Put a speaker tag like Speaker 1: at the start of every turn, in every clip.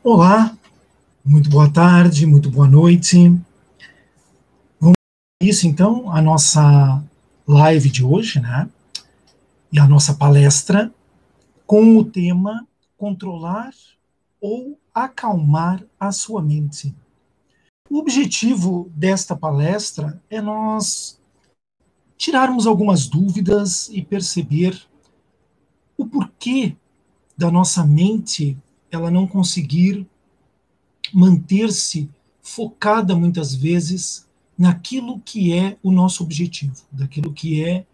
Speaker 1: Olá, muito boa tarde, muito boa noite. Vamos isso então, a nossa live de hoje, né? E a nossa palestra com o tema controlar ou acalmar a sua mente. O objetivo desta palestra é nós tirarmos algumas dúvidas e perceber o porquê da nossa mente ela não conseguir manter-se focada muitas vezes naquilo que é o nosso objetivo, daquilo que é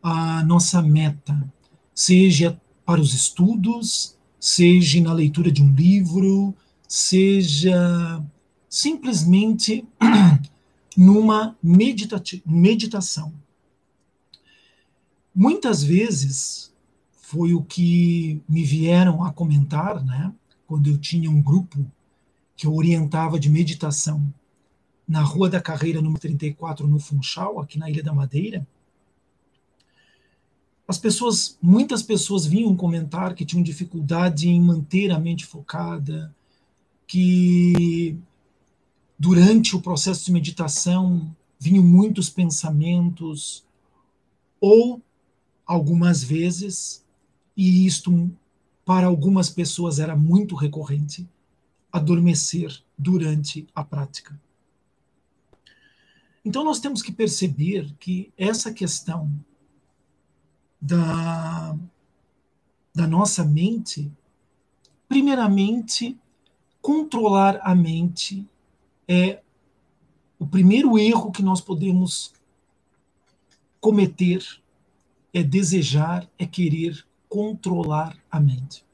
Speaker 1: a nossa meta, seja para os estudos, seja na leitura de um livro, seja simplesmente numa meditação. Muitas vezes foi o que me vieram a comentar, né, quando eu tinha um grupo que eu orientava de meditação na Rua da Carreira, número 34, no Funchal, aqui na Ilha da Madeira. Muitas pessoas vinham comentar que tinham dificuldade em manter a mente focada, que durante o processo de meditação vinham muitos pensamentos, ou algumas vezes, e isto para algumas pessoas era muito recorrente, adormecer durante a prática. Então, nós temos que perceber que essa questão da nossa mente, primeiramente, controlar a mente é o primeiro erro que nós podemos cometer, é desejar, é querer controlar a mente.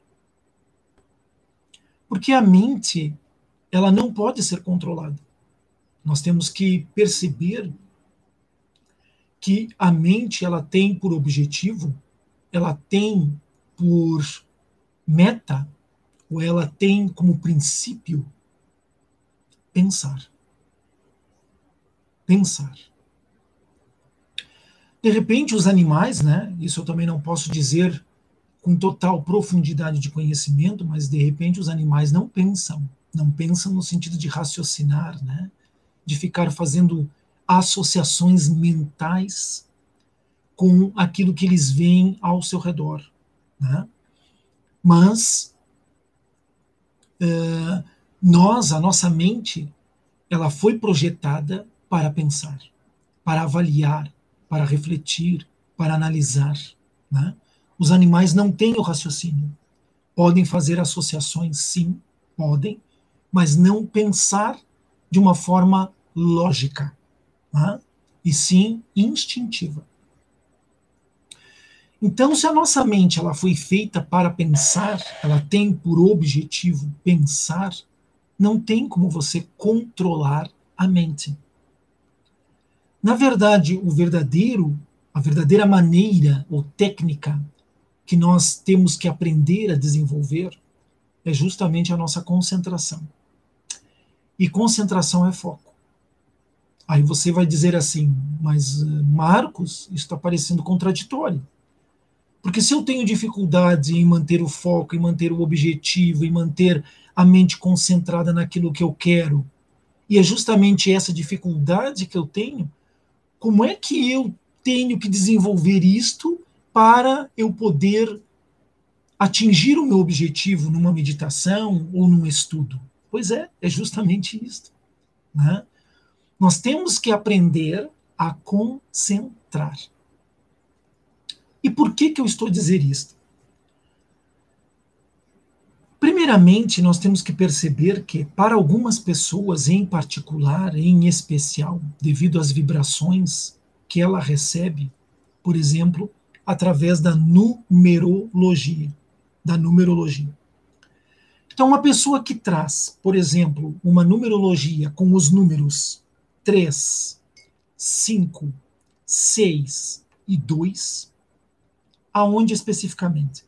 Speaker 1: Porque a mente, ela não pode ser controlada. Nós temos que perceber que a mente, ela tem por objetivo, ela tem por meta, ou ela tem como princípio pensar. Pensar. De repente, os animais, né? Isso eu também não posso dizer com total profundidade de conhecimento, mas de repente os animais não pensam. Não pensam no sentido de raciocinar, né? De ficar fazendo associações mentais com aquilo que eles veem ao seu redor, né? Mas a nossa mente, ela foi projetada para pensar, para avaliar, para refletir, para analisar, né? Os animais não têm o raciocínio. Podem fazer associações, sim, podem, mas não pensar de uma forma lógica, né? E sim instintiva. Então, se a nossa mente ela foi feita para pensar, ela tem por objetivo pensar, não tem como você controlar a mente. Na verdade, a verdadeira maneira ou técnica que nós temos que aprender a desenvolver é justamente a nossa concentração. E concentração é foco. Aí você vai dizer assim, mas Marcos, isso está parecendo contraditório. Porque se eu tenho dificuldade em manter o foco, em manter o objetivo, em manter a mente concentrada naquilo que eu quero, e é justamente essa dificuldade que eu tenho, como é que eu tenho que desenvolver isto para eu poder atingir o meu objetivo numa meditação ou num estudo? Pois é justamente isso, né? Nós temos que aprender a concentrar. E por que eu estou a dizer isso? Primeiramente, nós temos que perceber que, para algumas pessoas em particular, em especial, devido às vibrações que ela recebe, por exemplo, através da numerologia. Então, uma pessoa que traz, por exemplo, uma numerologia com os números 3, 5, 6 e 2, aonde especificamente?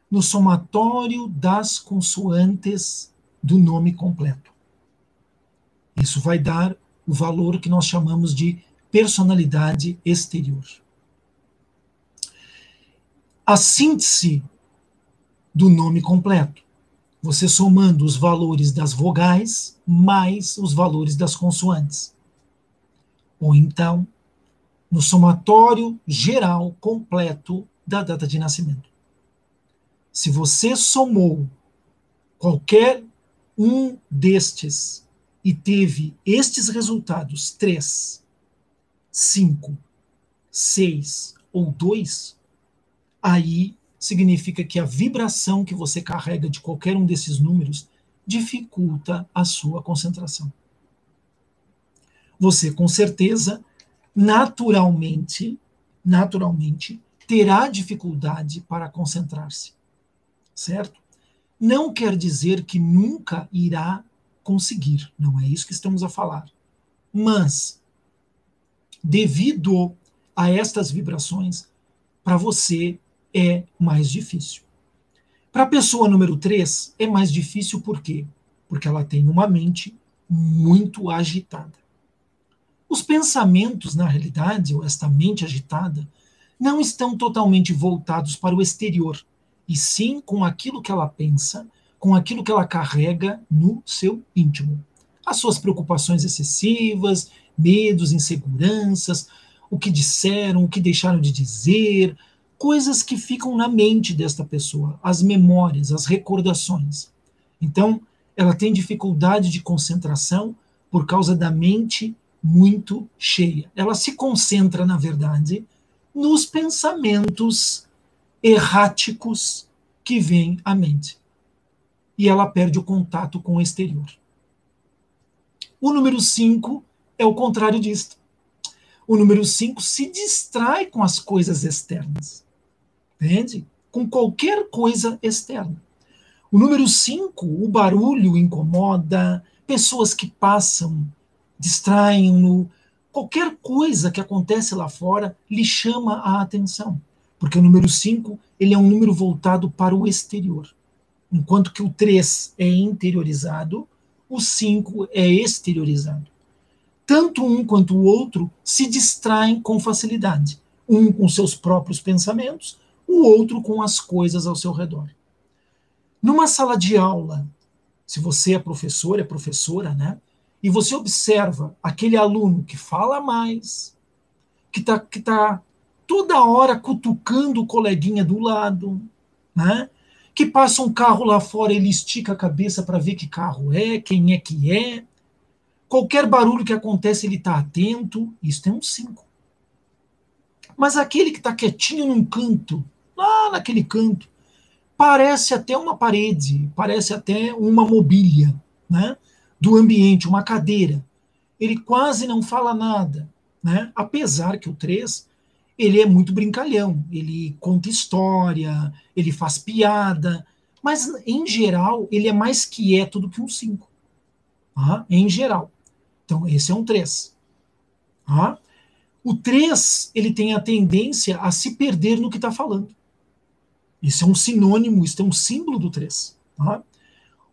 Speaker 1: No somatório das consoantes do nome completo. Isso vai dar o valor que nós chamamos de personalidade exterior. A síntese do nome completo Você somando os valores das vogais mais os valores das consoantes. Ou então, no somatório geral completo da data de nascimento. Se você somou qualquer um destes e teve estes resultados, 3, 5, 6 ou 2, aí significa que a vibração que você carrega de qualquer um desses números dificulta a sua concentração. Você, com certeza, naturalmente, terá dificuldade para concentrar-se, certo? Não quer dizer que nunca irá conseguir, não é isso que estamos a falar. Mas, devido a estas vibrações, para você é mais difícil. Para a pessoa número 3, é mais difícil por quê? Porque ela tem uma mente muito agitada. Os pensamentos, na realidade, ou esta mente agitada, não estão totalmente voltados para o exterior, e sim com aquilo que ela pensa, com aquilo que ela carrega no seu íntimo. As suas preocupações excessivas, medos, inseguranças, o que disseram, o que deixaram de dizer, coisas que ficam na mente desta pessoa, as memórias, as recordações. Então, ela tem dificuldade de concentração por causa da mente muito cheia. Ela se concentra, na verdade, nos pensamentos erráticos que vêm à mente. E ela perde o contato com o exterior. O número 5 é o contrário disto. O número 5 se distrai com as coisas externas. Entende? Com qualquer coisa externa. O número 5, o barulho incomoda, pessoas que passam distraem-no, qualquer coisa que acontece lá fora lhe chama a atenção, porque o número 5 ele é um número voltado para o exterior, enquanto que o 3 é interiorizado, o 5 é exteriorizado. Tanto um quanto o outro se distraem com facilidade, um com seus próprios pensamentos, o outro com as coisas ao seu redor. Numa sala de aula, se você é professor, é professora, né? E você observa aquele aluno que fala mais, que tá toda hora cutucando o coleguinha do lado, né? Que passa um carro lá fora, ele estica a cabeça para ver que carro é, quem é que é. Qualquer barulho que acontece, ele está atento. Isso tem um 5. Mas aquele que está quietinho num canto, lá naquele canto, parece até uma parede, parece até uma mobília, né? Do ambiente, uma cadeira. Ele quase não fala nada, né? Apesar que o 3, ele é muito brincalhão, ele conta história, ele faz piada, mas em geral ele é mais quieto do que um 5. Tá? Em geral. Então esse é um 3. Tá? O 3, ele tem a tendência a se perder no que está falando. Isso é um sinônimo, isso é um símbolo do 3. Tá?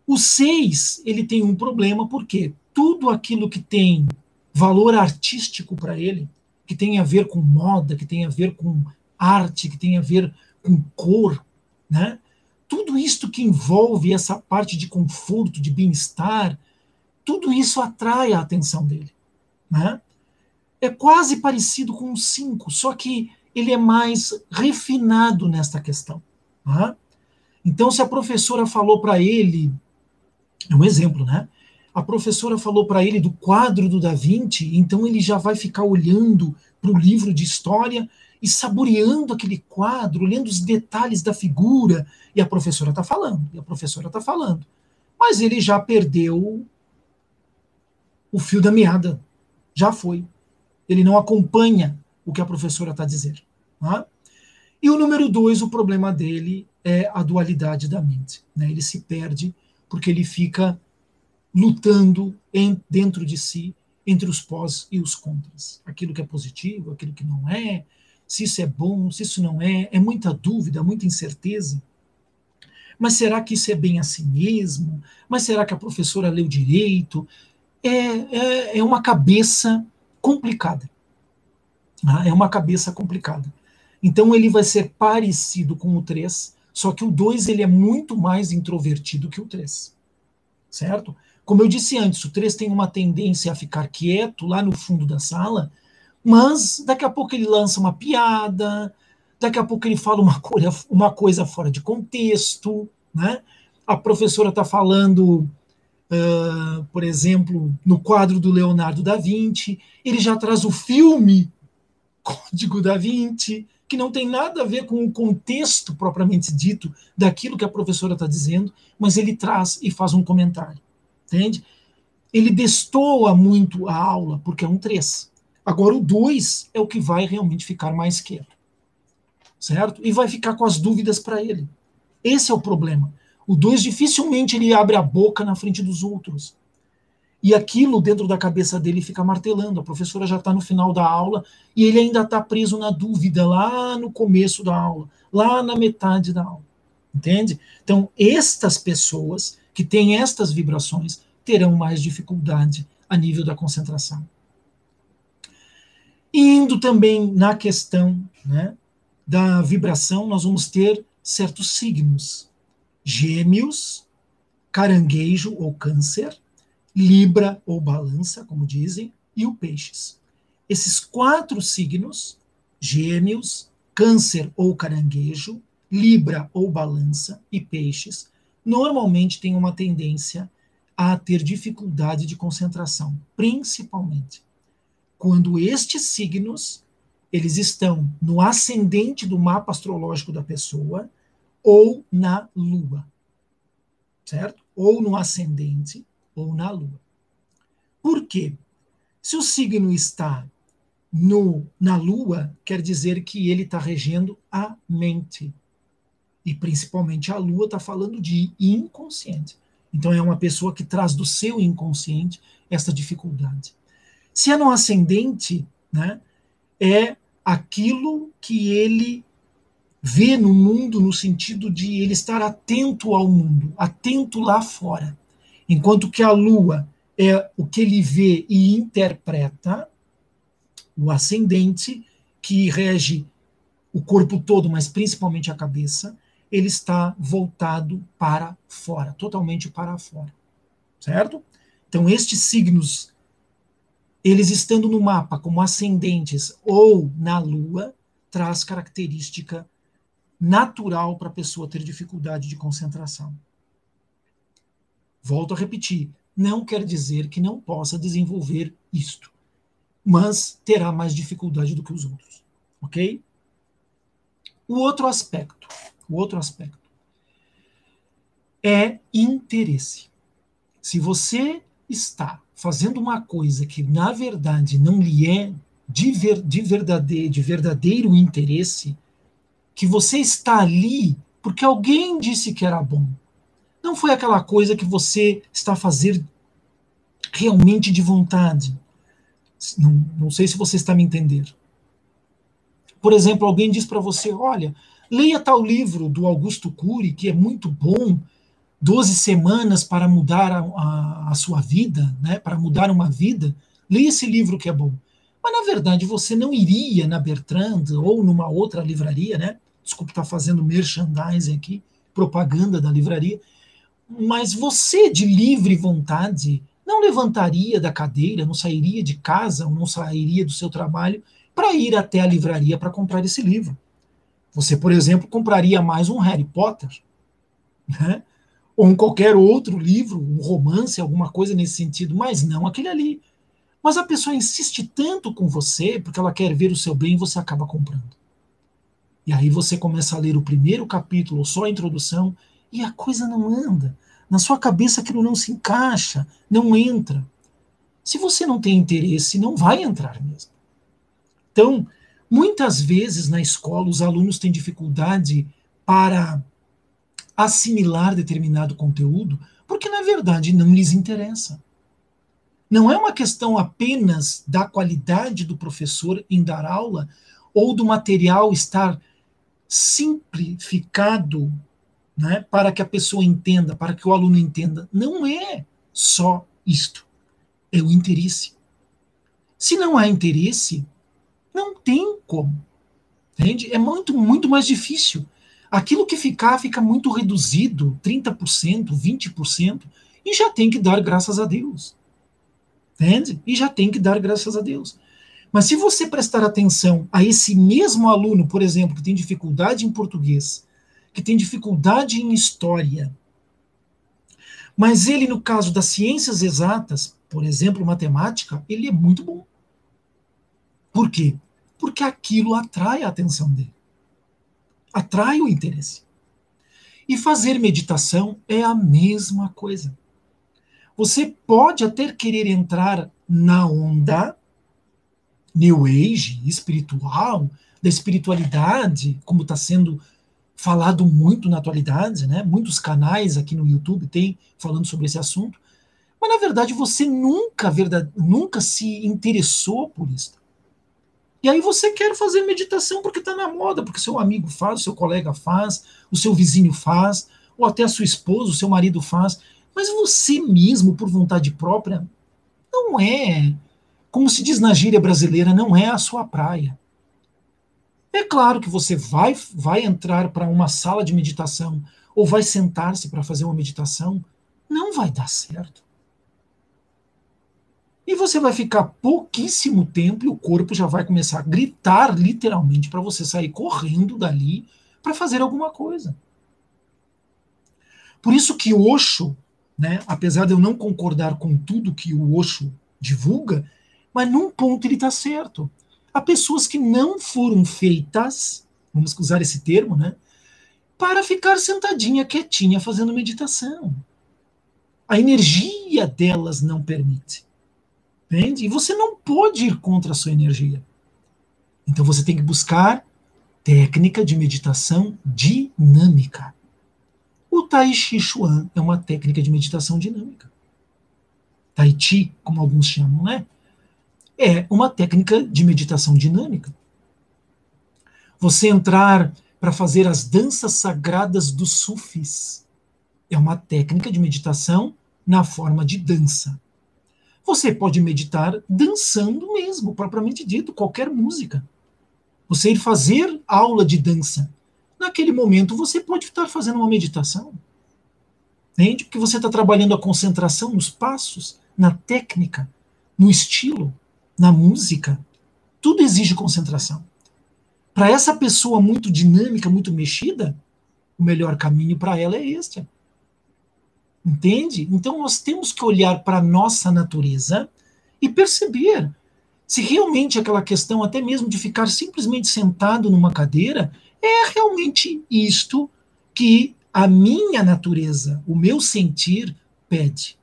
Speaker 1: O 6, ele tem um problema, porque tudo aquilo que tem valor artístico para ele, que tem a ver com moda, que tem a ver com arte, que tem a ver com cor, né? Tudo isso que envolve essa parte de conforto, de bem-estar, tudo isso atrai a atenção dele, né? É quase parecido com o 5, só que ele é mais refinado nesta questão. Tá? Então, se a professora falou para ele, é um exemplo, né? A professora falou para ele do quadro do Da Vinci, então ele já vai ficar olhando para o livro de história e saboreando aquele quadro, lendo os detalhes da figura, e a professora está falando, e a professora está falando. Mas ele já perdeu o fio da meada, já foi. Ele não acompanha o que a professora está dizendo. Tá? E o número 2, o problema dele é a dualidade da mente. Né? Ele se perde porque ele fica lutando dentro de si entre os pós e os contras. Aquilo que é positivo, aquilo que não é, se isso é bom, se isso não é. É muita dúvida, muita incerteza. Mas será que isso é bem assim mesmo? Mas será que a professora leu direito? É uma cabeça complicada. É uma cabeça complicada. Então ele vai ser parecido com o 3, Só que o 2 ele é muito mais introvertido que o 3, certo? Como eu disse antes, o 3 tem uma tendência a ficar quieto lá no fundo da sala, mas daqui a pouco ele lança uma piada, daqui a pouco ele fala uma coisa fora de contexto, né? A professora está falando, por exemplo, no quadro do Leonardo da Vinci, ele já traz o filme Código da Vinci, que não tem nada a ver com o contexto propriamente dito daquilo que a professora está dizendo, mas ele traz e faz um comentário, entende? Ele destoa muito a aula, porque é um 3. Agora, o 2 é o que vai realmente ficar mais quieto, certo? E vai ficar com as dúvidas para ele. Esse é o problema. O 2 dificilmente ele abre a boca na frente dos outros. E aquilo dentro da cabeça dele fica martelando. A professora já está no final da aula e ele ainda está preso na dúvida lá no começo da aula, lá na metade da aula. Entende? Então, estas pessoas que têm estas vibrações terão mais dificuldade a nível da concentração. Indo também na questão, né, da vibração, nós vamos ter certos signos. Gêmeos, caranguejo ou câncer, Libra ou balança, como dizem, e o peixes. Esses 4 signos, Gêmeos, Câncer ou caranguejo, Libra ou balança e peixes, normalmente têm uma tendência a ter dificuldade de concentração, principalmente quando estes signos eles estão no ascendente do mapa astrológico da pessoa ou na lua, certo? Ou no ascendente ou na lua. Por quê? Se o signo está na lua, quer dizer que ele está regendo a mente. E principalmente a lua está falando de inconsciente. Então é uma pessoa que traz do seu inconsciente essa dificuldade. Se é no ascendente, né, é aquilo que ele vê no mundo no sentido de ele estar atento ao mundo, atento lá fora. Enquanto que a lua é o que ele vê e interpreta, o ascendente, que rege o corpo todo, mas principalmente a cabeça, ele está voltado para fora, totalmente para fora, certo? Então, estes signos, eles estando no mapa como ascendentes ou na lua, traz característica natural para a pessoa ter dificuldade de concentração. Volto a repetir, não quer dizer que não possa desenvolver isto, mas terá mais dificuldade do que os outros, ok? O outro aspecto é interesse. Se você está fazendo uma coisa que na verdade não lhe é de verdadeiro interesse, que você está ali porque alguém disse que era bom, não foi aquela coisa que você está fazendo realmente de vontade. Não sei se você está me entendendo. Por exemplo, alguém diz para você, olha, leia tal livro do Augusto Cury, que é muito bom, 12 semanas para mudar a sua vida, né, para mudar uma vida, leia esse livro que é bom. Mas, na verdade, você não iria na Bertrand ou numa outra livraria, né? Desculpe estar fazendo merchandising aqui, propaganda da livraria, mas você, de livre vontade, não levantaria da cadeira, não sairia de casa, ou não sairia do seu trabalho para ir até a livraria para comprar esse livro. Você, por exemplo, compraria mais um Harry Potter, né? Ou um qualquer outro livro, um romance, alguma coisa nesse sentido, mas não aquele ali. Mas a pessoa insiste tanto com você, porque ela quer ver o seu bem, e você acaba comprando. E aí você começa a ler o primeiro capítulo, ou só a introdução, e a coisa não anda. Na sua cabeça aquilo não se encaixa, não entra. Se você não tem interesse, não vai entrar mesmo. Então, muitas vezes na escola os alunos têm dificuldade para assimilar determinado conteúdo, porque na verdade não lhes interessa. Não é uma questão apenas da qualidade do professor em dar aula ou do material estar simplificado, né, para que a pessoa entenda, para que o aluno entenda. Não é só isto. É o interesse. Se não há interesse, não tem como. Entende? É muito, muito mais difícil. Aquilo que fica muito reduzido, 30%, 20%, e já tem que dar graças a Deus. Entende? E já tem que dar graças a Deus. Mas se você prestar atenção a esse mesmo aluno, por exemplo, que tem dificuldade em português, que tem dificuldade em história, mas ele, no caso das ciências exatas, por exemplo, matemática, ele é muito bom. Por quê? Porque aquilo atrai a atenção dele. Atrai o interesse. E fazer meditação é a mesma coisa. Você pode até querer entrar na onda New Age, espiritual, da espiritualidade, como está sendo falado muito na atualidade, né? Muitos canais aqui no YouTube têm falando sobre esse assunto, mas na verdade você nunca se interessou por isso. E aí você quer fazer meditação porque está na moda, porque seu amigo faz, o seu colega faz, o seu vizinho faz, ou até a sua esposa, o seu marido faz, mas você mesmo, por vontade própria, não é, como se diz na gíria brasileira, não é a sua praia. É claro que você vai entrar para uma sala de meditação ou vai sentar-se para fazer uma meditação, não vai dar certo. E você vai ficar pouquíssimo tempo e o corpo já vai começar a gritar literalmente para você sair correndo dali para fazer alguma coisa. Por isso que Osho, né, apesar de eu não concordar com tudo que o Osho divulga, mas num ponto ele está certo. Há pessoas que não foram feitas, vamos usar esse termo, né, para ficar sentadinha, quietinha, fazendo meditação. A energia delas não permite. Entende? E você não pode ir contra a sua energia. Então você tem que buscar técnica de meditação dinâmica. O Tai Chi Chuan é uma técnica de meditação dinâmica. Tai Chi, como alguns chamam, né? É uma técnica de meditação dinâmica. Você entrar para fazer as danças sagradas dos sufis é uma técnica de meditação na forma de dança. Você pode meditar dançando mesmo, propriamente dito, qualquer música. Você ir fazer aula de dança. Naquele momento você pode estar fazendo uma meditação. Entende? Porque você está trabalhando a concentração nos passos, na técnica, no estilo, na música. Tudo exige concentração. Para essa pessoa muito dinâmica, muito mexida, o melhor caminho para ela é este. Entende? Então nós temos que olhar para a nossa natureza e perceber se realmente aquela questão, até mesmo de ficar simplesmente sentado numa cadeira, é realmente isto que a minha natureza, o meu sentir, pede.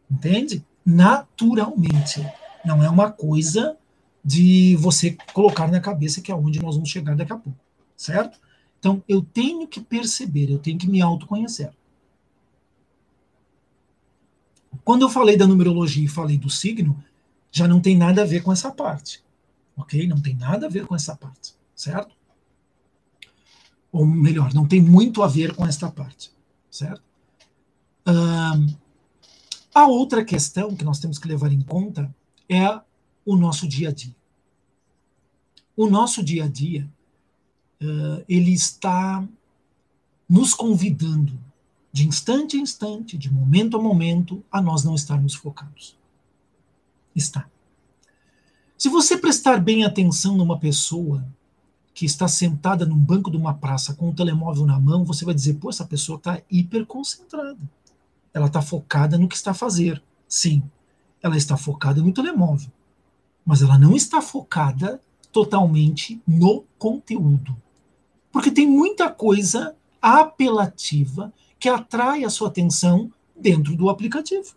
Speaker 1: Entende? Naturalmente. Não é uma coisa de você colocar na cabeça que é onde nós vamos chegar daqui a pouco. Certo? Então eu tenho que perceber, eu tenho que me autoconhecer. Quando eu falei da numerologia e falei do signo, já não tem nada a ver com essa parte. Ok? Não tem nada a ver com essa parte. Certo? Ou melhor, não tem muito a ver com esta parte. Certo? A outra questão que nós temos que levar em conta é o nosso dia a dia. O nosso dia a dia, ele está nos convidando de instante a instante, de momento a momento, a nós não estarmos focados. Está. Se você prestar bem atenção numa pessoa que está sentada num banco de uma praça com o telemóvel na mão, você vai dizer, pô, essa pessoa está hiper concentrada. Ela está focada no que está a fazer. Sim, ela está focada no telemóvel. Mas ela não está focada totalmente no conteúdo. Porque tem muita coisa apelativa que atrai a sua atenção dentro do aplicativo.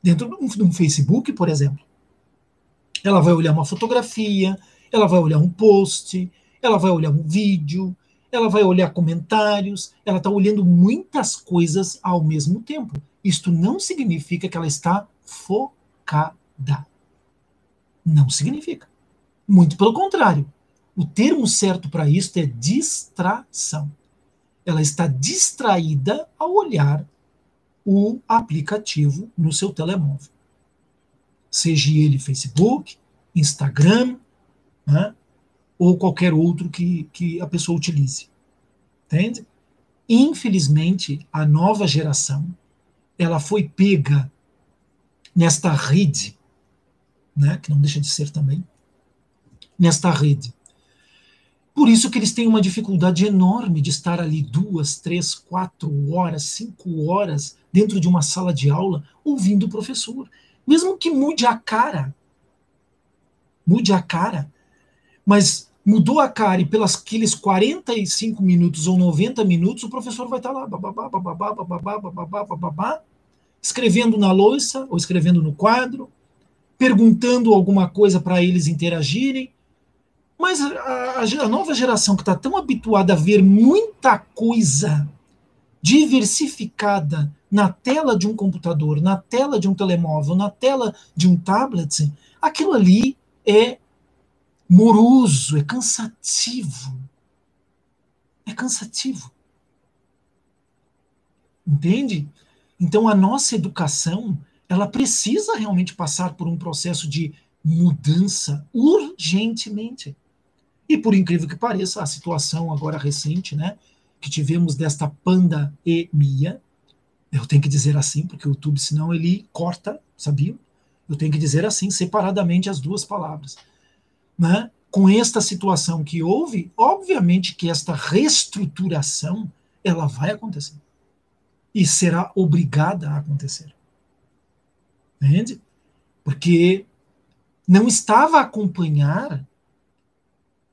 Speaker 1: Dentro de um Facebook, por exemplo. Ela vai olhar uma fotografia, ela vai olhar um post, ela vai olhar um vídeo, ela vai olhar comentários, ela está olhando muitas coisas ao mesmo tempo. Isto não significa que ela está focada. Não significa. Muito pelo contrário. O termo certo para isso é distração. Ela está distraída ao olhar o aplicativo no seu telemóvel. Seja ele Facebook, Instagram, né, ou qualquer outro que a pessoa utilize. Entende? Infelizmente, a nova geração, ela foi pega nesta rede, né, que não deixa de ser também, nesta rede. Por isso que eles têm uma dificuldade enorme de estar ali 2, 3, 4 horas, 5 horas dentro de uma sala de aula ouvindo o professor. Mesmo que mude a cara, mas mudou a cara e pelas aqueles 45 minutos ou 90 minutos o professor vai estar lá, bababá, bababá, bababá, bababá, bababá, escrevendo na louça ou escrevendo no quadro, perguntando alguma coisa para eles interagirem. Mas a nova geração que está tão habituada a ver muita coisa diversificada na tela de um computador, na tela de um telemóvel, na tela de um tablet, aquilo ali é moroso, é cansativo. É cansativo. Entende? Então a nossa educação, ela precisa realmente passar por um processo de mudança urgentemente. E por incrível que pareça, a situação agora recente, né, que tivemos desta pandemia, eu tenho que dizer assim, porque o YouTube, senão ele corta, sabia? Eu tenho que dizer assim, separadamente as duas palavras. Né? Com esta situação que houve, obviamente que esta reestruturação, ela vai acontecer. E será obrigada a acontecer. Entende? Porque não estava a acompanhar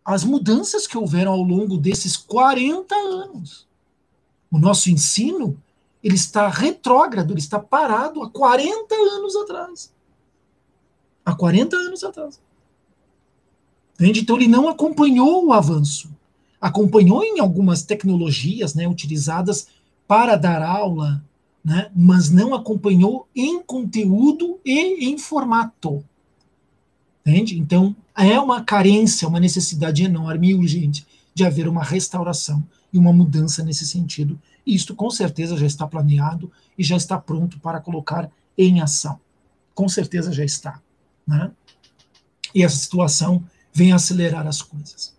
Speaker 1: as mudanças que houveram ao longo desses 40 anos. O nosso ensino, ele está retrógrado, ele está parado há 40 anos atrás. Há 40 anos atrás. Entende? Então ele não acompanhou o avanço. Acompanhou em algumas tecnologias, né, utilizadas para dar aula, né, mas não acompanhou em conteúdo e em formato. Entende? Então, é uma carência, uma necessidade enorme e urgente de haver uma restauração e uma mudança nesse sentido. E isto, com certeza, já está planeado e já está pronto para colocar em ação. Com certeza já está. Né? E essa situação vem acelerar as coisas.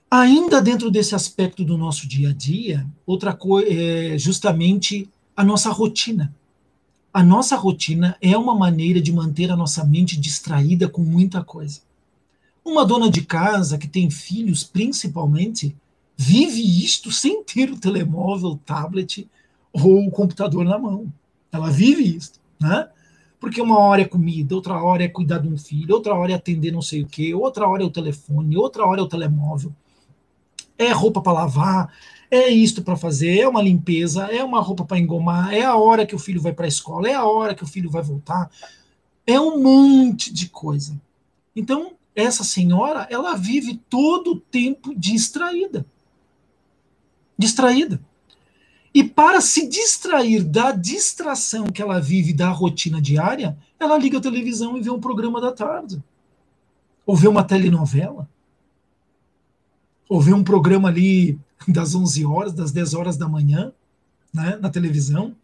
Speaker 1: Ainda dentro desse aspecto do nosso dia a dia, outra coisa é justamente a nossa rotina. A nossa rotina é uma maneira de manter a nossa mente distraída com muita coisa. Uma dona de casa que tem filhos, principalmente, vive isto sem ter o telemóvel, o tablet ou o computador na mão. Ela vive isso, né? Porque uma hora é comida, outra hora é cuidar de um filho, outra hora é atender não sei o quê, outra hora é o telefone, outra hora é o telemóvel. É roupa para lavar, é isto para fazer, é uma limpeza, é uma roupa para engomar, é a hora que o filho vai para a escola, é a hora que o filho vai voltar. É um monte de coisa. Então, essa senhora, ela vive todo o tempo distraída. Distraída. E para se distrair da distração que ela vive da rotina diária, ela liga a televisão e vê um programa da tarde. Ou vê uma telenovela. Ou vê um programa ali das 11 horas, das 10 horas da manhã, né, na televisão.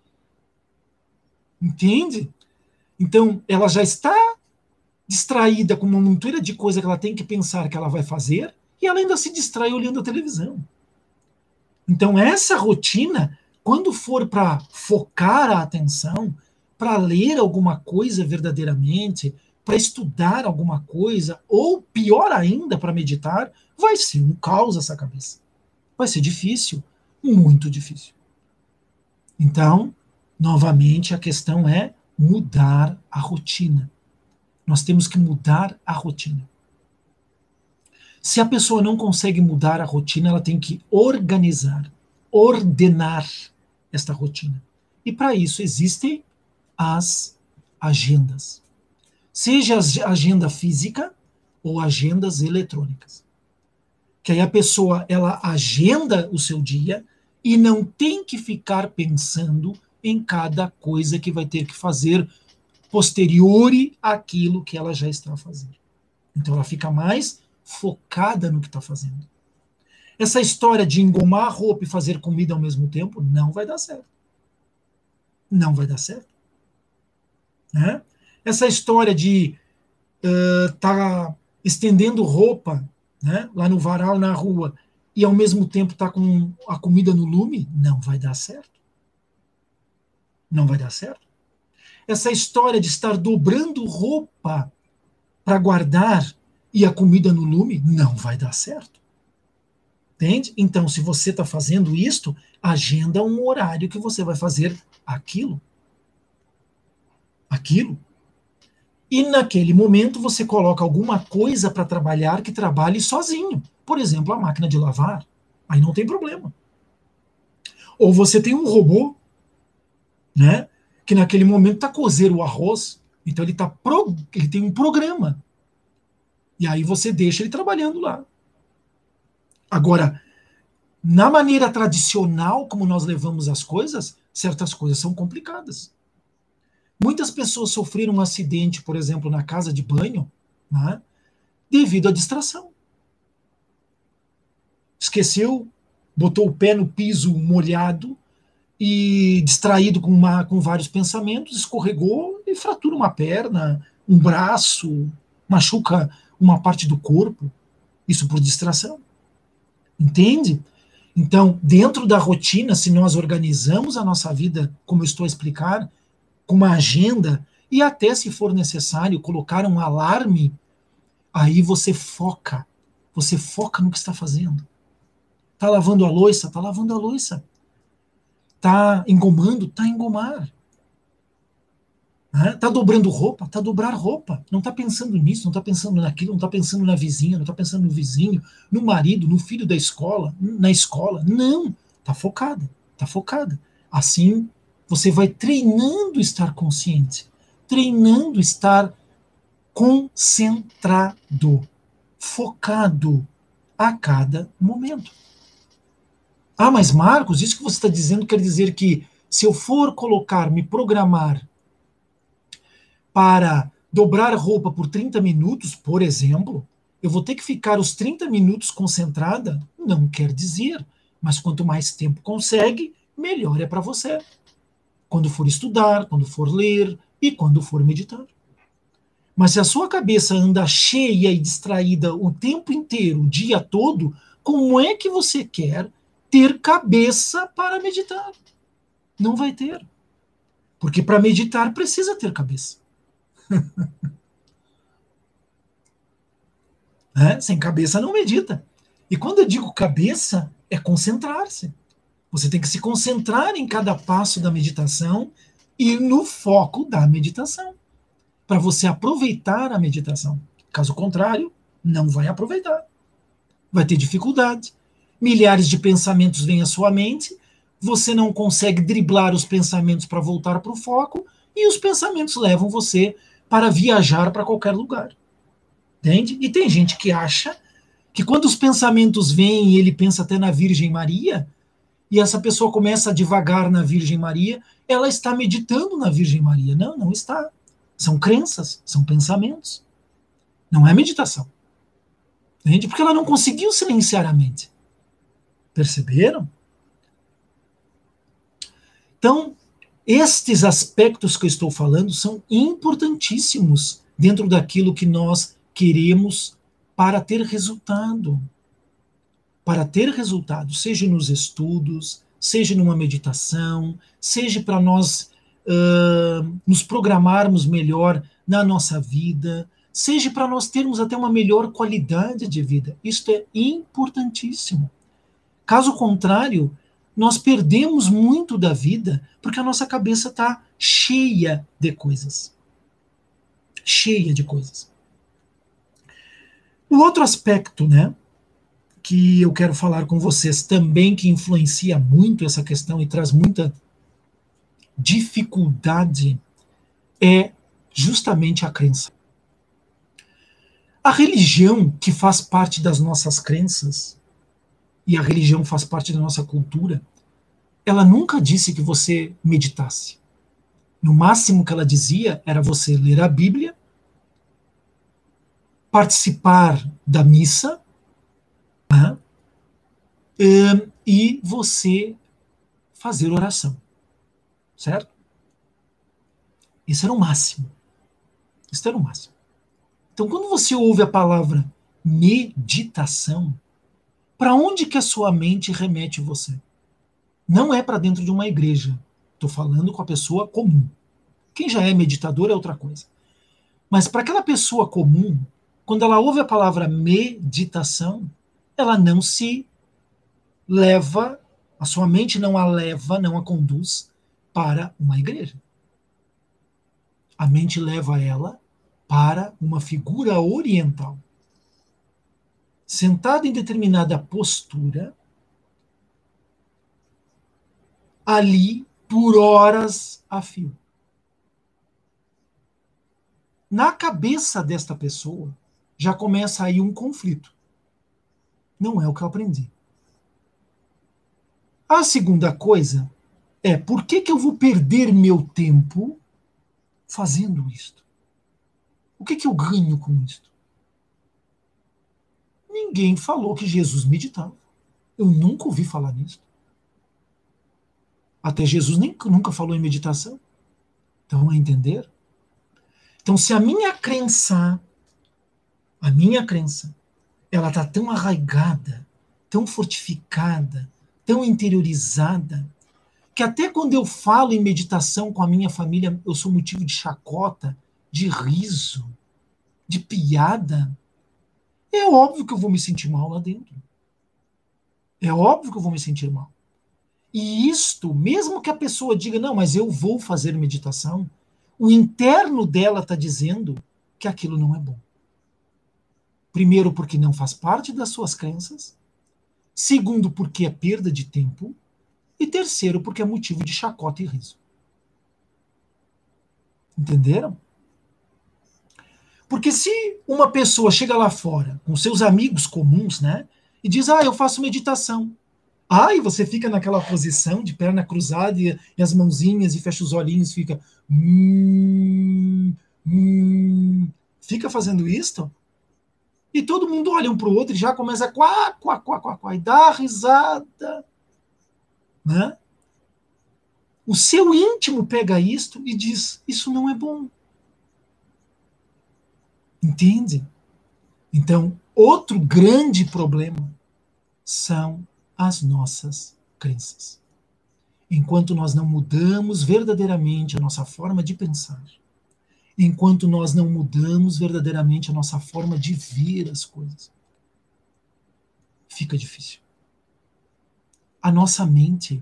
Speaker 1: Entende? Então, ela já está distraída com uma montoeira de coisa que ela tem que pensar que ela vai fazer, e ela ainda se distrai olhando a televisão. Então, essa rotina, quando for para focar a atenção, para ler alguma coisa verdadeiramente, para estudar alguma coisa, ou pior ainda, para meditar, vai ser um caos essa cabeça. Vai ser difícil, muito difícil. Então, novamente, a questão é mudar a rotina. Nós temos que mudar a rotina. Se a pessoa não consegue mudar a rotina, ela tem que organizar, ordenar esta rotina. E para isso existem as agendas. Seja a agenda física ou agendas eletrônicas. Que aí a pessoa, ela agenda o seu dia e não tem que ficar pensando em cada coisa que vai ter que fazer posteriori àquilo que ela já está fazendo. Então ela fica mais focada no que está fazendo. Essa história de engomar a roupa e fazer comida ao mesmo tempo não vai dar certo. Não vai dar certo. Né? Essa história de tá estendendo roupa, né, lá no varal, na rua, e ao mesmo tempo está com a comida no lume, não vai dar certo. Não vai dar certo. Essa história de estar dobrando roupa para guardar e a comida no lume, não vai dar certo. Entende? Então, se você está fazendo isto, agenda um horário que você vai fazer aquilo. Aquilo. E naquele momento você coloca alguma coisa para trabalhar que trabalhe sozinho. Por exemplo, a máquina de lavar. Aí não tem problema. Ou você tem um robô, né, que naquele momento está cozer o arroz, então ele tem um programa. E aí você deixa ele trabalhando lá. Agora, na maneira tradicional como nós levamos as coisas, certas coisas são complicadas. Muitas pessoas sofreram um acidente, por exemplo, na casa de banho, né, devido à distração. Esqueceu, botou o pé no piso molhado e distraído com vários pensamentos, escorregou e fratura uma perna, um braço, machuca uma parte do corpo. Isso por distração. Entende? Então, dentro da rotina, se nós organizamos a nossa vida, como eu estou a explicar, com uma agenda, e até, se for necessário, colocar um alarme, aí você foca no que está fazendo. Está lavando a louça? Está lavando a louça. Está engomando? Está engomar. Está dobrando roupa? Está dobrar roupa. Não está pensando nisso, não está pensando naquilo, não está pensando na vizinha, não está pensando no vizinho, no marido, no filho da escola, na escola. Não. Está focada. Está focada. Assim, você vai treinando estar consciente, treinando estar concentrado, focado a cada momento. Ah, mas Marcos, isso que você está dizendo quer dizer que se eu for me programar para dobrar roupa por 30 minutos, por exemplo, eu vou ter que ficar os 30 minutos concentrada? Não quer dizer. Mas quanto mais tempo consegue, melhor é para você. Quando for estudar, quando for ler e quando for meditar. Mas se a sua cabeça anda cheia e distraída o tempo inteiro, o dia todo, como é que você quer ter cabeça para meditar? Não vai ter. Porque para meditar precisa ter cabeça. Sem cabeça não medita. E quando eu digo cabeça, é concentrar-se. Você tem que se concentrar em cada passo da meditação e no foco da meditação, para você aproveitar a meditação. Caso contrário, não vai aproveitar. Vai ter dificuldade. Milhares de pensamentos vêm à sua mente, você não consegue driblar os pensamentos para voltar para o foco, e os pensamentos levam você para viajar para qualquer lugar. Entende? E tem gente que acha que quando os pensamentos vêm, e ele pensa até na Virgem Maria, e essa pessoa começa a divagar na Virgem Maria, ela está meditando na Virgem Maria. Não, não está. São crenças, são pensamentos. Não é meditação. Entende? Porque ela não conseguiu silenciar a mente. Perceberam? Então, estes aspectos que eu estou falando são importantíssimos dentro daquilo que nós queremos para ter resultado. Para ter resultado, seja nos estudos, seja numa meditação, seja para nós nos programarmos melhor na nossa vida, seja para nós termos até uma melhor qualidade de vida. Isto é importantíssimo. Caso contrário, nós perdemos muito da vida porque a nossa cabeça está cheia de coisas. Cheia de coisas. O outro aspecto, né, que eu quero falar com vocês também, que influencia muito essa questão e traz muita dificuldade, é justamente a crença. A religião, que faz parte das nossas crenças, e a religião faz parte da nossa cultura, ela nunca disse que você meditasse. No máximo que ela dizia era você ler a Bíblia, participar da missa, né, e você fazer oração. Certo? Isso era o máximo. Isso era o máximo. Então, quando você ouve a palavra meditação, Para onde que a sua mente remete você? Não é para dentro de uma igreja. Estou falando com a pessoa comum. Quem já é meditador é outra coisa. Mas para aquela pessoa comum, quando ela ouve a palavra meditação, ela não se leva, a sua mente não a leva, não a conduz para uma igreja. A mente leva ela para uma figura oriental. Sentada em determinada postura, ali por horas a fio. Na cabeça desta pessoa já começa aí um conflito. Não é o que eu aprendi. A segunda coisa é por que eu vou perder meu tempo fazendo isto? O que eu ganho com isto? Ninguém falou que Jesus meditava. Eu nunca ouvi falar nisso. Até Jesus nunca falou em meditação. Então, a entender? Então, se a minha crença, ela está tão arraigada, tão fortificada, tão interiorizada, que até quando eu falo em meditação com a minha família, eu sou motivo de chacota, de riso, de piada, é óbvio que eu vou me sentir mal lá dentro. É óbvio que eu vou me sentir mal. E isto, mesmo que a pessoa diga, não, mas eu vou fazer meditação, o interno dela está dizendo que aquilo não é bom. Primeiro, porque não faz parte das suas crenças. Segundo, porque é perda de tempo. E terceiro, porque é motivo de chacota e riso. Entenderam? Porque se uma pessoa chega lá fora, com seus amigos comuns, né, e diz, eu faço meditação. E você fica naquela posição de perna cruzada e as mãozinhas e fecha os olhinhos, fica fica fazendo isto, e todo mundo olha um para o outro e já começa a quá, quá, quá, quá, quá, e dá risada, né? O seu íntimo pega isto e diz, isso não é bom. Entende? Então, outro grande problema são as nossas crenças. Enquanto nós não mudamos verdadeiramente a nossa forma de pensar, enquanto nós não mudamos verdadeiramente a nossa forma de ver as coisas, fica difícil. A nossa mente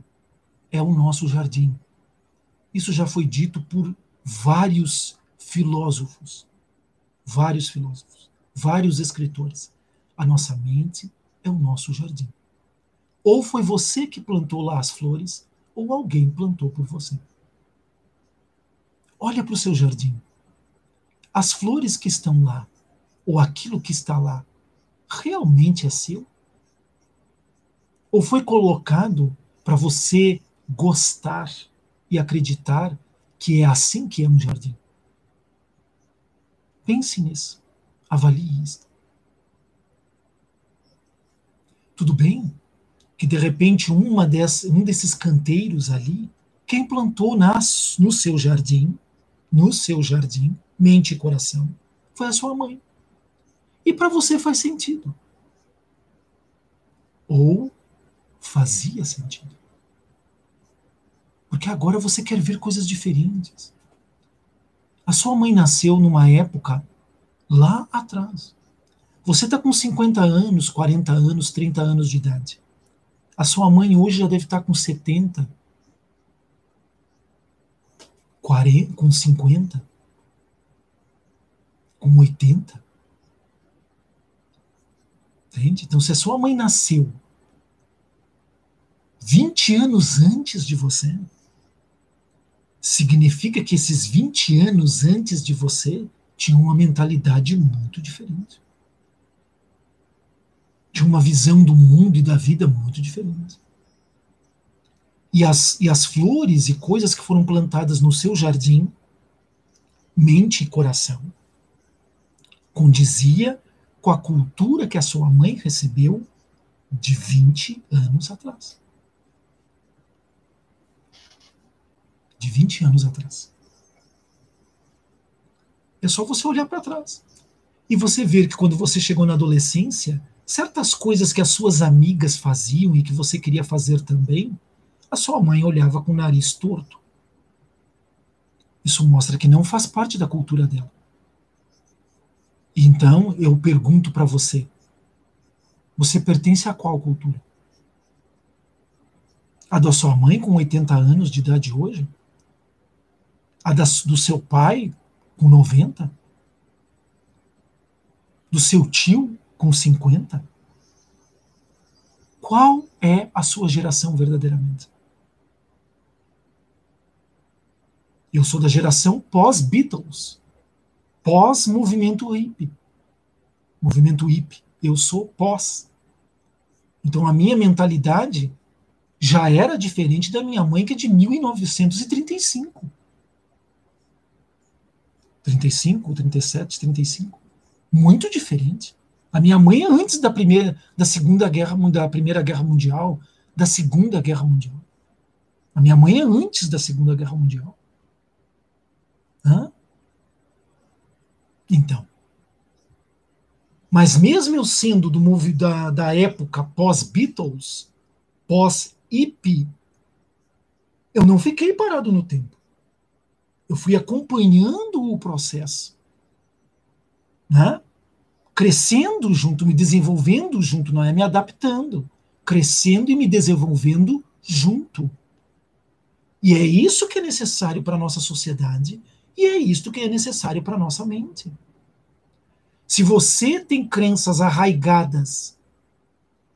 Speaker 1: é o nosso jardim. Isso já foi dito por vários filósofos, vários escritores. A nossa mente é o nosso jardim. Ou foi você que plantou lá as flores, ou alguém plantou por você. Olha para o seu jardim. As flores que estão lá, ou aquilo que está lá, realmente é seu? Ou foi colocado para você gostar e acreditar que é assim que é um jardim? Pense nisso. Avalie isso. Tudo bem que, de repente, um desses canteiros ali, quem plantou no seu jardim, mente e coração, foi a sua mãe. E para você faz sentido. Ou fazia sentido. Porque agora você quer ver coisas diferentes. A sua mãe nasceu numa época lá atrás. Você está com 50 anos, 40 anos, 30 anos de idade. A sua mãe hoje já deve estar com 70, 40, com 50, com 80. Entende? Então, se a sua mãe nasceu 20 anos antes de você, significa que esses 20 anos antes de você tinham uma mentalidade muito diferente. Tinha uma visão do mundo e da vida muito diferente. E as flores e coisas que foram plantadas no seu jardim, mente e coração, condizia com a cultura que a sua mãe recebeu de 20 anos atrás. De 20 anos atrás. É só você olhar para trás. E você ver que quando você chegou na adolescência, certas coisas que as suas amigas faziam e que você queria fazer também, a sua mãe olhava com o nariz torto. Isso mostra que não faz parte da cultura dela. Então, eu pergunto para você, você pertence a qual cultura? A da sua mãe com 80 anos de idade hoje? A do seu pai com 90? Do seu tio com 50? Qual é a sua geração verdadeiramente? Eu sou da geração pós-Beatles, pós-movimento hippie. Movimento hippie. Eu sou pós. Então a minha mentalidade já era diferente da minha mãe, que é de 1935. 35, 37, 35. Muito diferente. A minha mãe é antes da Segunda Guerra, da Primeira Guerra Mundial, da Segunda Guerra Mundial. A minha mãe é antes da Segunda Guerra Mundial. Hã? Então. Mas mesmo eu sendo da época pós-Beatles, pós-hippie, eu não fiquei parado no tempo. Eu fui acompanhando o processo. Né? Crescendo junto, me desenvolvendo junto, não é me adaptando. Crescendo e me desenvolvendo junto. E é isso que é necessário para a nossa sociedade e é isso que é necessário para a nossa mente. Se você tem crenças arraigadas,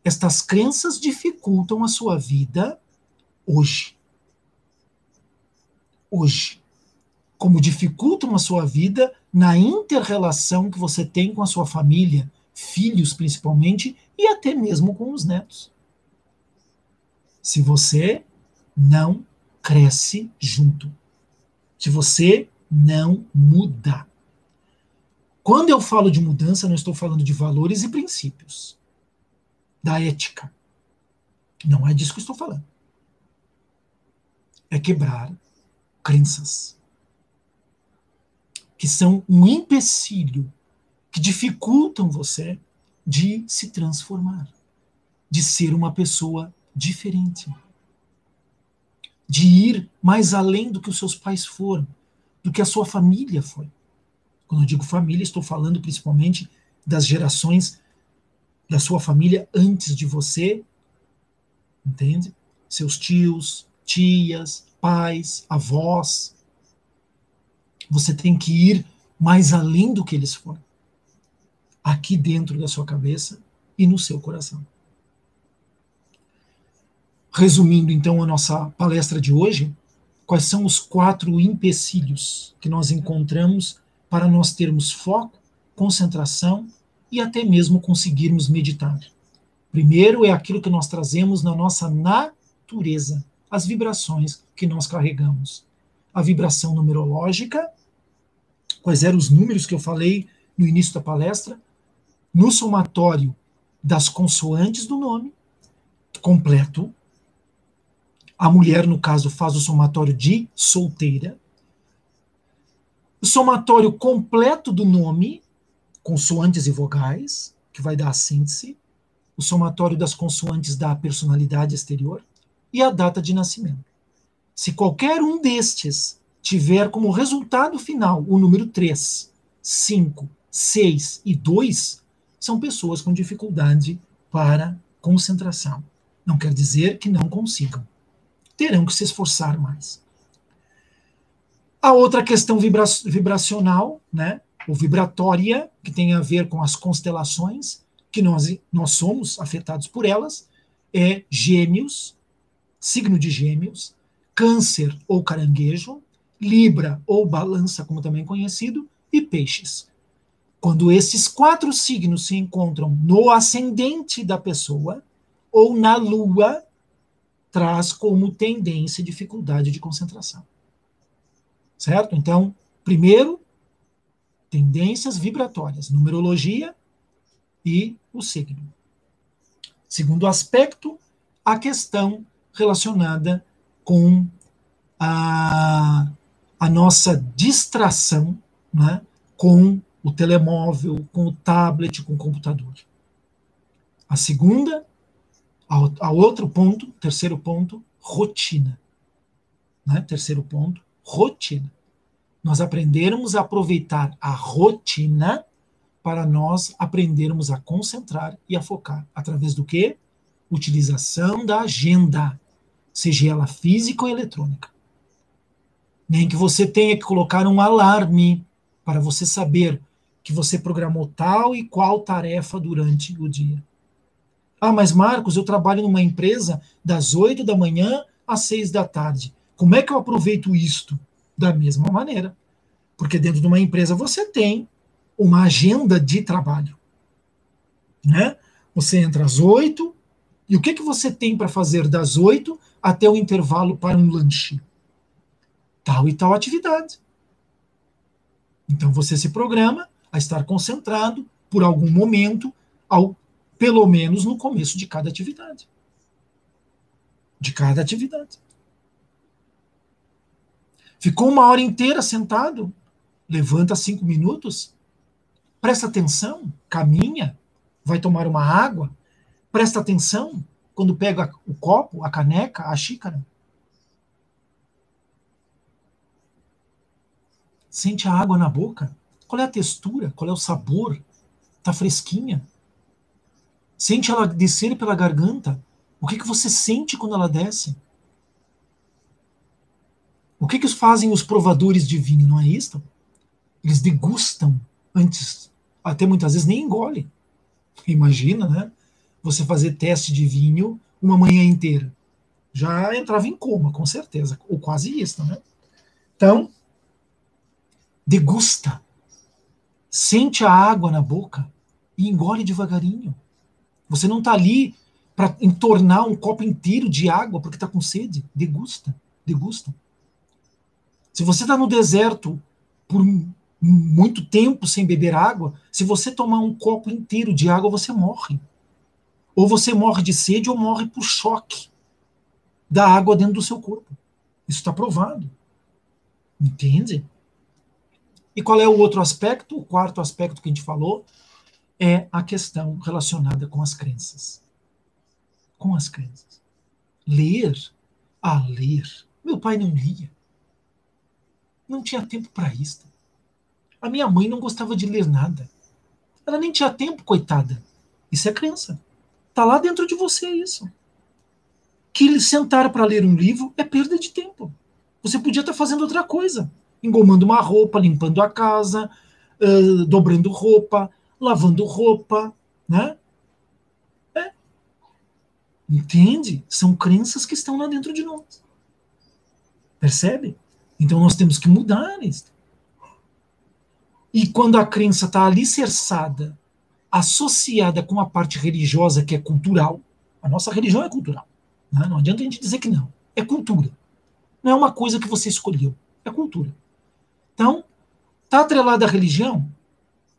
Speaker 1: estas crenças dificultam a sua vida hoje. Hoje. Como dificultam a sua vida na inter-relação que você tem com a sua família, filhos principalmente, e até mesmo com os netos. Se você não cresce junto. Se você não muda. Quando eu falo de mudança, não estou falando de valores e princípios. Da ética. Não é disso que eu estou falando. É quebrar crenças. Que são um empecilho, que dificultam você de se transformar. De ser uma pessoa diferente. De ir mais além do que os seus pais foram. Do que a sua família foi. Quando eu digo família, estou falando principalmente das gerações da sua família antes de você, entende? Seus tios, tias, pais, avós. Você tem que ir mais além do que eles foram. Aqui dentro da sua cabeça e no seu coração. Resumindo, então, a nossa palestra de hoje, quais são os 4 empecilhos que nós encontramos para nós termos foco, concentração e até mesmo conseguirmos meditar. Primeiro é aquilo que nós trazemos na nossa natureza, as vibrações que nós carregamos. A vibração numerológica, quais eram os números que eu falei no início da palestra, no somatório das consoantes do nome, completo. A mulher, no caso, faz o somatório de solteira. O somatório completo do nome, consoantes e vogais, que vai dar a síntese. O somatório das consoantes da personalidade exterior. E a data de nascimento. Se qualquer um destes tiver como resultado final o número 3, 5, 6 e 2, são pessoas com dificuldade para concentração. Não quer dizer que não consigam. Terão que se esforçar mais. A outra questão vibracional, né, ou vibratória, que tem a ver com as constelações, que nós somos afetados por elas, é Gêmeos, signo de Gêmeos, Câncer ou Caranguejo, Libra ou Balança, como também conhecido, e Peixes. Quando esses 4 signos se encontram no ascendente da pessoa ou na Lua, traz como tendência dificuldade de concentração. Certo? Então, primeiro, tendências vibratórias, numerologia e o signo. Segundo aspecto, a questão relacionada com a nossa distração, né, com o telemóvel, com o tablet, com o computador. A segunda, a outro ponto, terceiro ponto, rotina. Né? Terceiro ponto, rotina. Nós aprendermos a aproveitar a rotina para nós aprendermos a concentrar e a focar. Através do quê? Utilização da agenda, seja ela física ou eletrônica. Nem que você tenha que colocar um alarme para você saber que você programou tal e qual tarefa durante o dia. Ah, mas Marcos, eu trabalho numa empresa das 8 da manhã às 6 da tarde. Como é que eu aproveito isto? Da mesma maneira. Porque dentro de uma empresa você tem uma agenda de trabalho. Né? Você entra às 8, e o que você tem para fazer das 8 até o intervalo para um lanche? Tal e tal atividade. Então você se programa a estar concentrado por algum momento, pelo menos no começo de cada atividade. De cada atividade. Ficou uma hora inteira sentado? Levanta 5 minutos, presta atenção, caminha, vai tomar uma água, presta atenção quando pega o copo, a caneca, a xícara. Sente a água na boca. Qual é a textura? Qual é o sabor? Está fresquinha? Sente ela descer pela garganta. O que você sente quando ela desce? O que fazem os provadores de vinho, não é isso? Eles degustam antes, até muitas vezes nem engole. Imagina, né? Você fazer teste de vinho uma manhã inteira. Já entrava em coma, com certeza, ou quase isso, né? Então, degusta. Sente a água na boca e engole devagarinho. Você não está ali para entornar um copo inteiro de água porque está com sede. Degusta, degusta. Se você está no deserto por muito tempo sem beber água, se você tomar um copo inteiro de água, você morre. Ou você morre de sede ou morre por choque da água dentro do seu corpo. Isso está provado. Entende? E qual é o outro aspecto? O quarto aspecto que a gente falou é a questão relacionada com as crenças. Com as crenças. Ler. Ler. Meu pai não lia. Não tinha tempo para isso. A minha mãe não gostava de ler nada. Ela nem tinha tempo, coitada. Isso é crença. Está lá dentro de você isso. Que sentar para ler um livro é perda de tempo. Você podia estar fazendo outra coisa. Engomando uma roupa, limpando a casa, dobrando roupa, lavando roupa, né? Entende? São crenças que estão lá dentro de nós. Percebe? Então nós temos que mudar isso. E quando a crença está alicerçada, associada com a parte religiosa que é cultural, a nossa religião é cultural. Né? Não adianta a gente dizer que não. É cultura. Não é uma coisa que você escolheu. É cultura. Então, está atrelada à religião,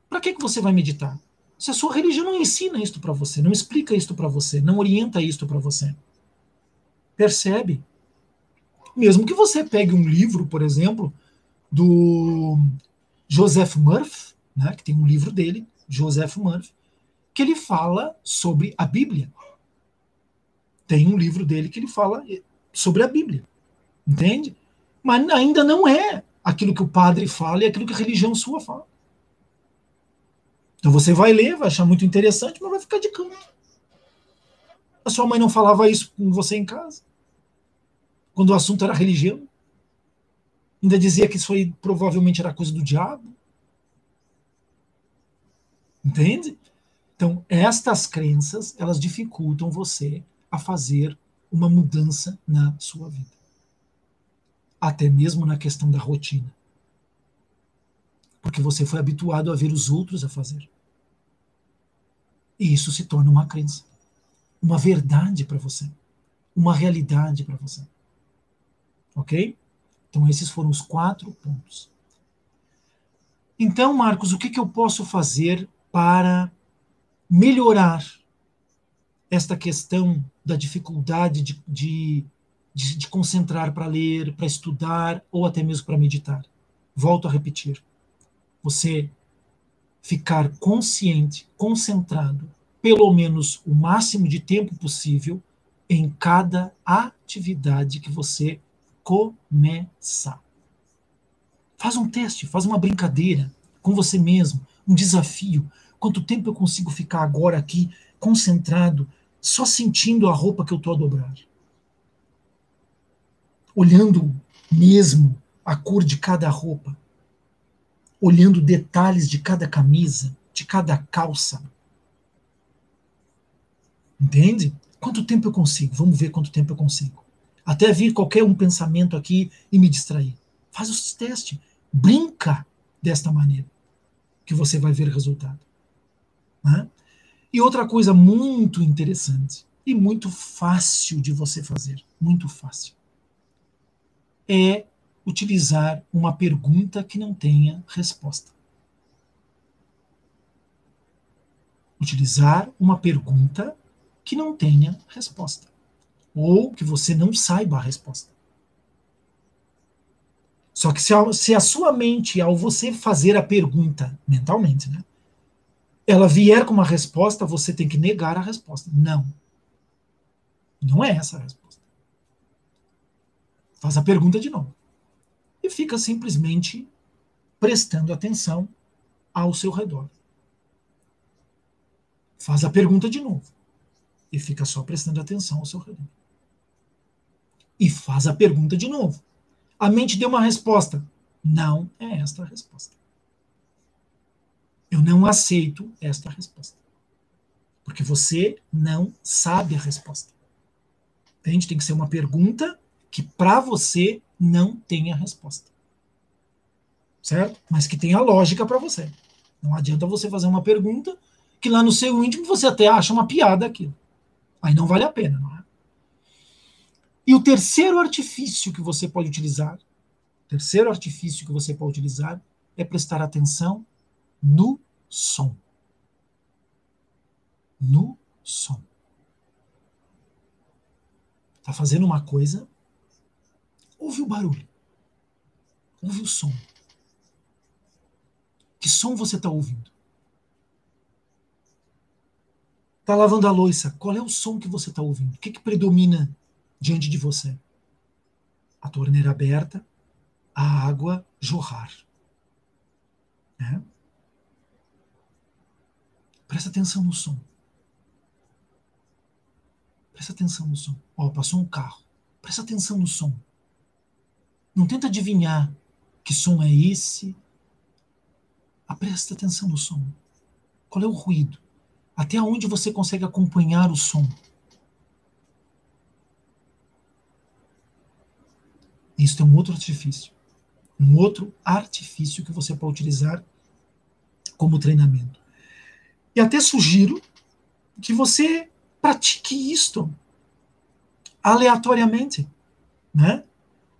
Speaker 1: para que você vai meditar? Se a sua religião não ensina isto para você, não explica isto para você, não orienta isto para você. Percebe? Mesmo que você pegue um livro, por exemplo, do Joseph Murphy, né, que tem um livro dele, Joseph Murphy, que ele fala sobre a Bíblia. Tem um livro dele que ele fala sobre a Bíblia. Entende? Mas ainda não é aquilo que o padre fala e aquilo que a religião sua fala. Então você vai ler, vai achar muito interessante, mas vai ficar de canto. A sua mãe não falava isso com você em casa? Quando o assunto era religião? Ainda dizia que isso aí provavelmente era coisa do diabo? Entende? Então, estas crenças, elas dificultam você a fazer uma mudança na sua vida. Até mesmo na questão da rotina. Porque você foi habituado a ver os outros a fazer. E isso se torna uma crença. Uma verdade para você. Uma realidade para você. Ok? Então, esses foram os 4 pontos. Então, Marcos, o que eu posso fazer para melhorar esta questão da dificuldade de concentrar para ler, para estudar ou até mesmo para meditar? Volto a repetir. Você ficar consciente, concentrado pelo menos o máximo de tempo possível em cada atividade que você começar. Faz um teste, faz uma brincadeira com você mesmo, um desafio. Quanto tempo eu consigo ficar agora aqui, concentrado, só sentindo a roupa que eu estou a dobrar? Olhando mesmo a cor de cada roupa, olhando detalhes de cada camisa, de cada calça. Entende? Quanto tempo eu consigo? Vamos ver quanto tempo eu consigo. Até vir qualquer um pensamento aqui e me distrair. Faz os testes. Brinca desta maneira, que você vai ver resultado. Né? E outra coisa muito interessante e muito fácil de você fazer, muito fácil, é utilizar uma pergunta que não tenha resposta. Utilizar uma pergunta que não tenha resposta. Ou que você não saiba a resposta. Só que se a sua mente, ao você fazer a pergunta mentalmente, né, ela vier com uma resposta, você tem que negar a resposta. Não. Não é essa a resposta. Faz a pergunta de novo. E fica simplesmente prestando atenção ao seu redor. Faz a pergunta de novo. E fica só prestando atenção ao seu redor. E faz a pergunta de novo. A mente deu uma resposta. Não é esta a resposta. Eu não aceito esta resposta. Porque você não sabe a resposta. Entende? Tem que ser uma pergunta que para você não tenha resposta. Certo? Mas que tenha lógica para você. Não adianta você fazer uma pergunta que lá no seu íntimo você até acha uma piada aquilo. Aí não vale a pena, não é? E o terceiro artifício que você pode utilizar, é prestar atenção no som. No som. Tá fazendo uma coisa, ouve o barulho. Ouve o som. Que som você está ouvindo? Tá lavando a louça, qual é o som que você está ouvindo? O que predomina diante de você? A torneira aberta, a água jorrar. Né? Presta atenção no som. Presta atenção no som. Ó, passou um carro. Presta atenção no som. Não tenta adivinhar que som é esse. Presta atenção no som. Qual é o ruído? Até onde você consegue acompanhar o som? Isso é um outro artifício. Um outro artifício que você pode utilizar como treinamento. E até sugiro que você pratique isto aleatoriamente, né?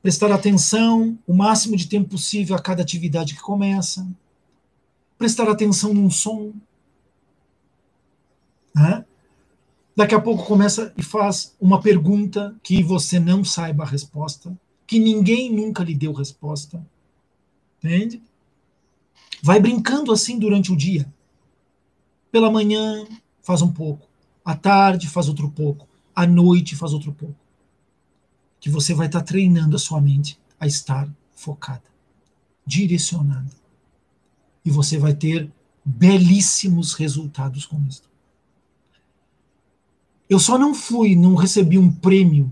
Speaker 1: Prestar atenção o máximo de tempo possível a cada atividade que começa. Prestar atenção num som. Né? Daqui a pouco começa e faz uma pergunta que você não saiba a resposta, que ninguém nunca lhe deu resposta. Entende? Vai brincando assim durante o dia. Pela manhã, faz um pouco. À tarde, faz outro pouco. À noite, faz outro pouco. Que você vai estar treinando a sua mente a estar focada, direcionada. E você vai ter belíssimos resultados com isso. Eu só não recebi um prêmio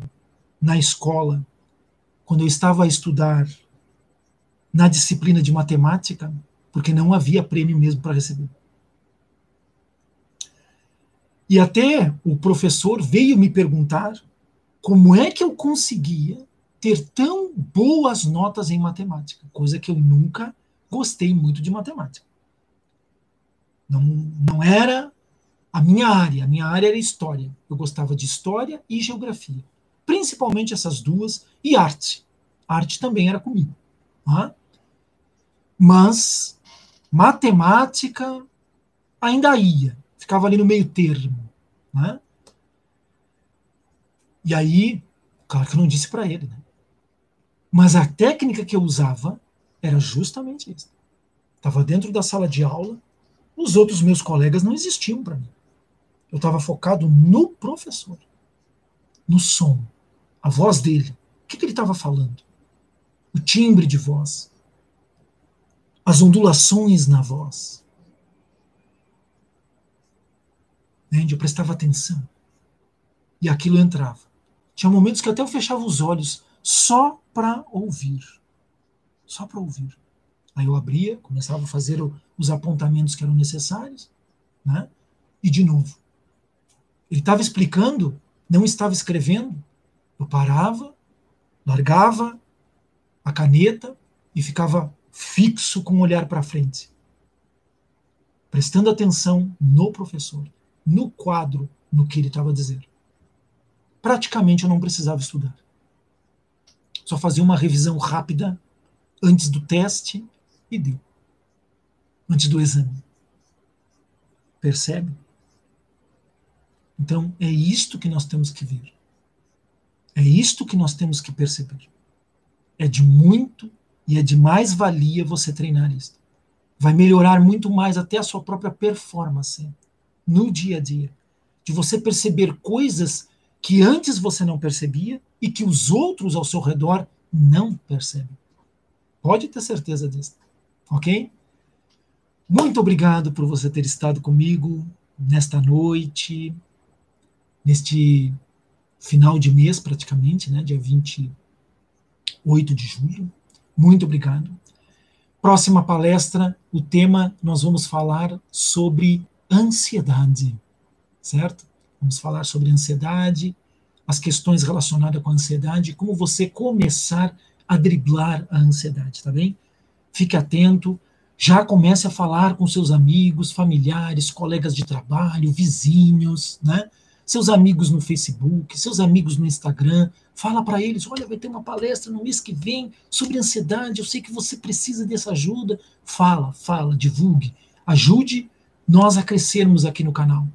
Speaker 1: na escola, quando eu estava a estudar na disciplina de matemática, porque não havia prêmio mesmo para receber. E até o professor veio me perguntar como é que eu conseguia ter tão boas notas em matemática, coisa que eu nunca gostei muito de matemática. Não era a minha área era história. Eu gostava de história e geografia. Principalmente essas duas, e arte. Arte também era comigo. Tá? Mas matemática ainda ia. Ficava ali no meio termo. Né? E aí, claro que eu não disse para ele. Né? Mas a técnica que eu usava era justamente isso. Estava dentro da sala de aula, os outros meus colegas não existiam para mim. Eu estava focado no professor, no som, a voz dele. O que ele estava falando? O timbre de voz, as ondulações na voz. Entende? Eu prestava atenção. E aquilo entrava. Tinha momentos que até eu fechava os olhos só para ouvir. Só para ouvir. Aí eu abria, começava a fazer os apontamentos que eram necessários, né? E de novo. Ele estava explicando, não estava escrevendo. Eu parava, largava a caneta e ficava fixo com o olhar para frente. Prestando atenção no professor, no quadro, no que ele estava dizendo. Praticamente eu não precisava estudar. Só fazia uma revisão rápida antes do teste e deu. Antes do exame. Percebe? Então, é isto que nós temos que ver. É isto que nós temos que perceber. É de muito e é de mais valia você treinar isso. Vai melhorar muito mais até a sua própria performance no dia a dia. De você perceber coisas que antes você não percebia e que os outros ao seu redor não percebem. Pode ter certeza disso. Ok? Muito obrigado por você ter estado comigo nesta noite, neste final de mês praticamente, né, dia 28 de julho. Muito obrigado. Próxima palestra, o tema, nós vamos falar sobre ansiedade, certo? Vamos falar sobre ansiedade, as questões relacionadas com a ansiedade, como você começar a driblar a ansiedade, tá bem? Fique atento, já comece a falar com seus amigos, familiares, colegas de trabalho, vizinhos, né? Seus amigos no Facebook, seus amigos no Instagram, fala para eles, olha, vai ter uma palestra no mês que vem sobre ansiedade, eu sei que você precisa dessa ajuda. Fala, divulgue, ajude nós a crescermos aqui no canal.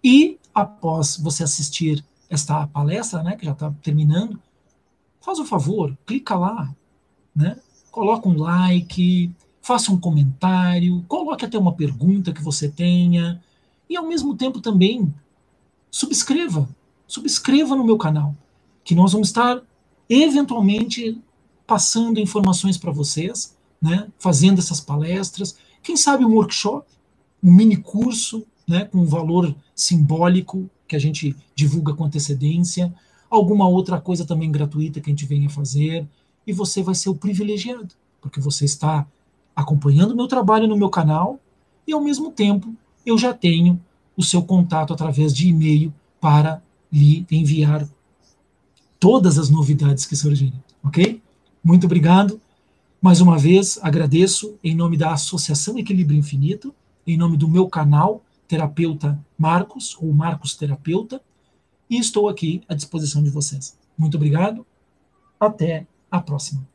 Speaker 1: E após você assistir esta palestra, né, que já está terminando, faz o favor, clica lá, né? Coloca um like, faça um comentário, coloque até uma pergunta que você tenha, e ao mesmo tempo também subscreva no meu canal, que nós vamos estar eventualmente passando informações para vocês, né, fazendo essas palestras, quem sabe um workshop, um mini curso, né, com um valor simbólico que a gente divulga com antecedência, alguma outra coisa também gratuita que a gente venha fazer, e você vai ser o privilegiado, porque você está acompanhando o meu trabalho no meu canal e, ao mesmo tempo, eu já tenho o seu contato através de e-mail para lhe enviar todas as novidades que surgirem, ok? Muito obrigado. Mais uma vez, agradeço em nome da Associação Equilíbrio Infinito, em nome do meu canal, Terapeuta Marcos, ou Marcos Terapeuta, e estou aqui à disposição de vocês. Muito obrigado. Até a próxima.